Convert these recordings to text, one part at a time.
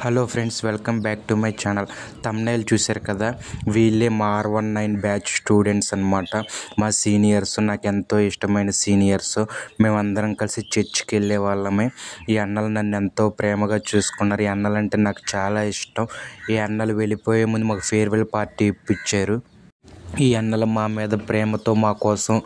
Hello friends, welcome back to my channel. Thumbnail చూశారు కదా, వీళ్ళే మా R19 బ్యాచ్ స్టూడెంట్స్ అన్నమాట. మా సీనియర్స్, నాకు ఎంతో ఇష్టమైన సీనియర్స్. మేమందరం కలిసి చర్చికి వెళ్ళే వాళ్ళమే. ఈ అన్నలు నన్ను ఎంతో ప్రేమగా చూసుకున్నారు. ఈ అన్నలంటే నాకు చాలా ఇష్టం. ఈ అన్నలు వెళ్ళిపోయే ముందు మాకు ఫేర్వెల్ పార్టీ ఇప్పించారు. ఈ అన్నలు మా మీద ప్రేమతో మా కోసం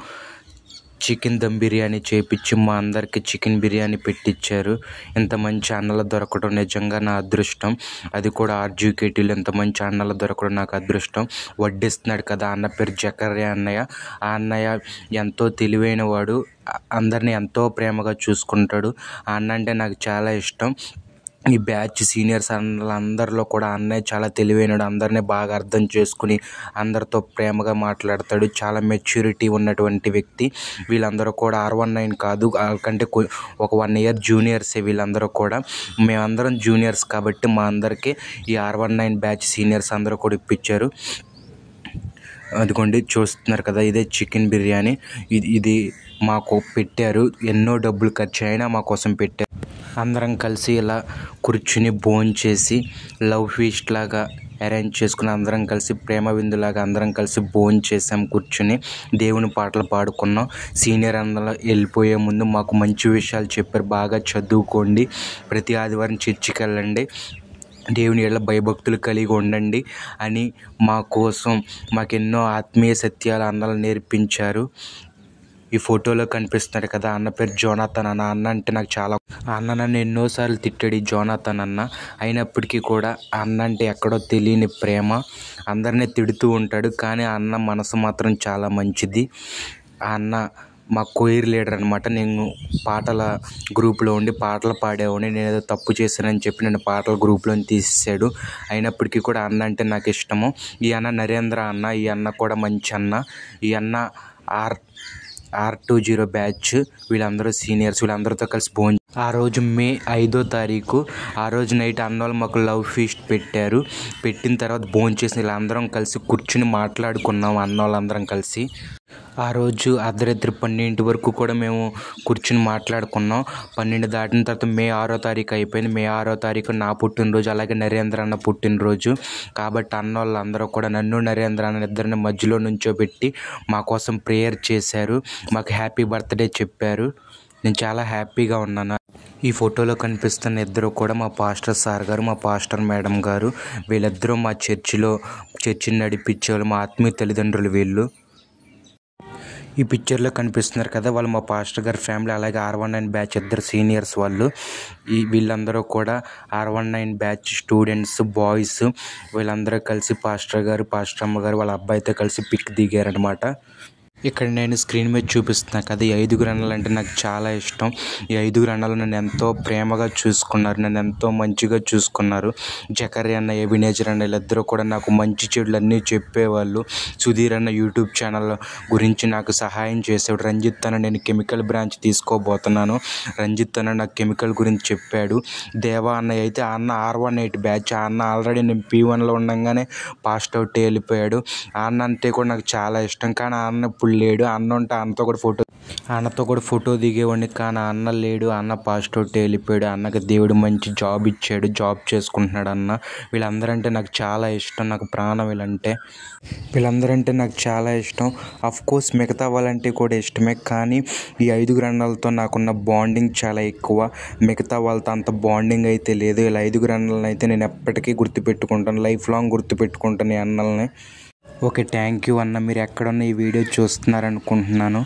చికెన్ దమ్ బిర్యానీ చేయించి మా అందరికీ చికెన్ బిర్యానీ పెట్టించారు. ఇంత మంచి అన్నలు దొరకడం నిజంగా నా అదృష్టం. అది కూడా RGKTలో ఇంత మంచి అన్నలు దొరకడం నాకు అదృష్టం. వడ్డిస్తున్నాడు కదా, అన్న పేరు జకర్యా అన్నయ్య. ఆ అన్నయ్య ఎంతో తెలివైన వాడు, అందరినీ ఎంతో ప్రేమగా చూసుకుంటాడు. ఆ అన్న అంటే నాకు చాలా ఇష్టం. ఈ బ్యాచ్ సీనియర్స్ అందరిలో కూడా అన్నయ్య చాలా తెలివైనడు. అందరినీ బాగా అర్థం చేసుకుని అందరితో ప్రేమగా మాట్లాడతాడు. చాలా మెచ్యూరిటీ ఉన్నటువంటి వ్యక్తి. వీళ్ళందరూ కూడా R19 కాదు, కంటే ఒక 1 ఇయర్ జూనియర్సే వీళ్ళందరూ కూడా. మేమందరం జూనియర్స్ కాబట్టి మా అందరికీ ఈ R19 బ్యాచ్ సీనియర్స్ అందరూ కూడా ఇప్పించారు. అదిగోండి చూస్తున్నారు కదా, ఇదే చికెన్ బిర్యానీ. ఇది మాకు పెట్టారు. ఎన్నో డబ్బులు ఖర్చు అయినా మా కోసం పెట్టారు. అందరం కలిసి ఇలా కూర్చుని భోంచేసి లవ్ ఫీస్ట్ లాగా అరేంజ్ చేసుకుని అందరం కలిసి ప్రేమ విందులాగా అందరం కలిసి భోంచేసాం. కూర్చుని దేవుని పాటలు పాడుకున్నాం. సీనియర్ అందరూ వెళ్ళిపోయే ముందు మాకు మంచి విషయాలు చెప్పారు. బాగా చదువుకోండి, ప్రతి ఆదివారం చర్చికి వెళ్ళండి, దేవుని యెడల భయభక్తులు కలిగి ఉండండి అని మా కోసం మాకెన్నో ఆత్మీయ సత్యాలు అన్నలు నేర్పించారు. ఈ ఫోటోలో కనిపిస్తున్నారు కదా, అన్న పేరు జోనాథన్ అన్న. అన్న అంటే నాకు చాలా. అన్న నన్ను ఎన్నోసార్లు తిట్టాడు ఈ జోనాథన్ అన్న. అయినప్పటికీ కూడా అన్న అంటే ఎక్కడో తెలియని ప్రేమ. అందరినీ తిడుతూ ఉంటాడు, కానీ అన్న మనసు మాత్రం చాలా మంచిది. ఆ అన్న మా కోయిర్ లీడర్ అనమాట. నేను పాటల గ్రూప్లో ఉండి పాటలు పాడేవాడిని. నేను ఏదో తప్పు చేశానని చెప్పి నన్ను పాటల గ్రూప్లో తీసేసాడు. అయినప్పటికీ కూడా అన్న అంటే నాకు ఇష్టము. ఈ అన్న నరేంద్ర అన్న. ఈ అన్న కూడా మంచి అన్న. ఈ అన్న R20 బ్యాచ్. వీళ్ళందరూ సీనియర్స్. వీళ్ళందరితో కలిసి ఆ రోజు మే 5వ తారీఖు, ఆ రోజు నైట్ అన్నోళ్ళు మాకు లవ్ ఫీస్ట్ పెట్టారు. పెట్టిన తర్వాత భోంచేసి వీళ్ళందరం కలిసి కూర్చుని మాట్లాడుకున్నాం అన్నోళ్ళందరం కలిసి. ఆ రోజు అర్ధరాత్రి 12 వరకు కూడా మేము కూర్చుని మాట్లాడుకున్నాం. 12 దాటిన తర్వాత మే 6వ తారీఖు అయిపోయింది. మే 6వ తారీఖు నా పుట్టినరోజు, అలాగే నరేంద్ర అన్న పుట్టినరోజు. కాబట్టి అన్నోళ్ళు అందరూ కూడా నన్ను నరేంద్ర అన్న ఇద్దరిని మధ్యలో నుంచోబెట్టి మా కోసం ప్రేయర్ చేశారు. మాకు హ్యాపీ బర్త్డే చెప్పారు. నేను చాలా హ్యాపీగా ఉన్నాను. ఈ ఫోటోలో కనిపిస్తున్న ఇద్దరు కూడా మా పాస్టర్ సార్ గారు, మా పాస్టర్ మేడం గారు. వీళ్ళిద్దరూ మా చర్చిని నడిపించేవాళ్ళు, మా ఆత్మీయ తల్లిదండ్రులు వీళ్ళు. ఈ పిక్చర్లో కనిపిస్తున్నారు కదా, వాళ్ళు మా పాస్టర్ గారి ఫ్యామిలీ. అలాగే R19 బ్యాచ్ ఇద్దరు సీనియర్స్ వాళ్ళు. వీళ్ళందరూ కూడా R19 బ్యాచ్ స్టూడెంట్స్, బాయ్స్. వీళ్ళందరూ కలిసి పాస్టర్ గారు, పాస్టర్ అమ్మ గారు వాళ్ళ అబ్బాయితో కలిసి పిక్ దిగారనమాట. ఇక్కడ నేను స్క్రీన్ మీద చూపిస్తున్నా కదా, ఈ 5గురు అన్నలు అంటే నాకు చాలా ఇష్టం. ఈ 5గురు అన్నలు నన్ను ఎంతో ప్రేమగా చూసుకున్నారు, నన్ను ఎంతో మంచిగా చూసుకున్నారు. జకర్యా అన్న, ఎబినేజర్ అన్న వీళ్ళిద్దరూ కూడా నాకు మంచి చెడులు అన్నీ చెప్పేవాళ్ళు. సుధీర్ అన్న యూట్యూబ్ ఛానల్ గురించి నాకు సహాయం చేసాడు. రంజిత్ అన్న, నేను కెమికల్ బ్రాంచ్ తీసుకోబోతున్నాను, రంజిత్ అన్న నాకు కెమికల్ గురించి చెప్పాడు. దేవా అన్న అయితే ఆ అన్న R18 బ్యాచ్. ఆ అన్న ఆల్రెడీ నేను P1లో ఉండగానే పాస్ట్ అవుట్ వెళ్ళిపోయాడు. ఆ అన్న అంటే కూడా నాకు చాలా ఇష్టం, కానీ ఆ అన్న ఇప్పుడు లేడు. అన్న ఉంటే అన్నతో కూడా ఫోటో దిగేవాడిని, కానీ అన్న లేడు. అన్న పాస్ట్ అవుట్ వెళ్ళిపోయాడు. అన్నకి దేవుడు మంచి జాబ్ ఇచ్చాడు, జాబ్ చేసుకుంటున్నాడు అన్న. వీళ్ళందరంటే నాకు చాలా ఇష్టం, నాకు ప్రాణం. వీళ్ళందరంటే నాకు చాలా ఇష్టం. కోర్స్ మిగతా వాళ్ళంటే కూడా ఇష్టమే, కానీ ఈ 5గురు అన్నలతో నాకున్న బాండింగ్ చాలా ఎక్కువ. మిగతా వాళ్ళతో అంత బాండింగ్ అయితే లేదు. ఇలా 5గురు అన్నలను అయితే నేను ఎప్పటికీ గుర్తుపెట్టుకుంటాను, లైఫ్ లాంగ్ గుర్తుపెట్టుకుంటాను ఈ అన్నల్ని. ఓకే, థ్యాంక్ యూ అన్న. మీరు ఎక్కడున్నా ఈ వీడియో చూస్తున్నారనుకుంటున్నాను.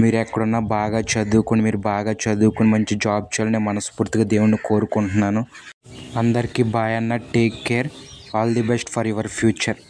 మీరు ఎక్కడున్నా బాగా చదువుకొని మంచి జాబ్ చేయాలని నేను మనస్ఫూర్తిగా దేవుణ్ణి కోరుకుంటున్నాను. అందరికీ బాయ్ అన్న. Take care. All the best for your future.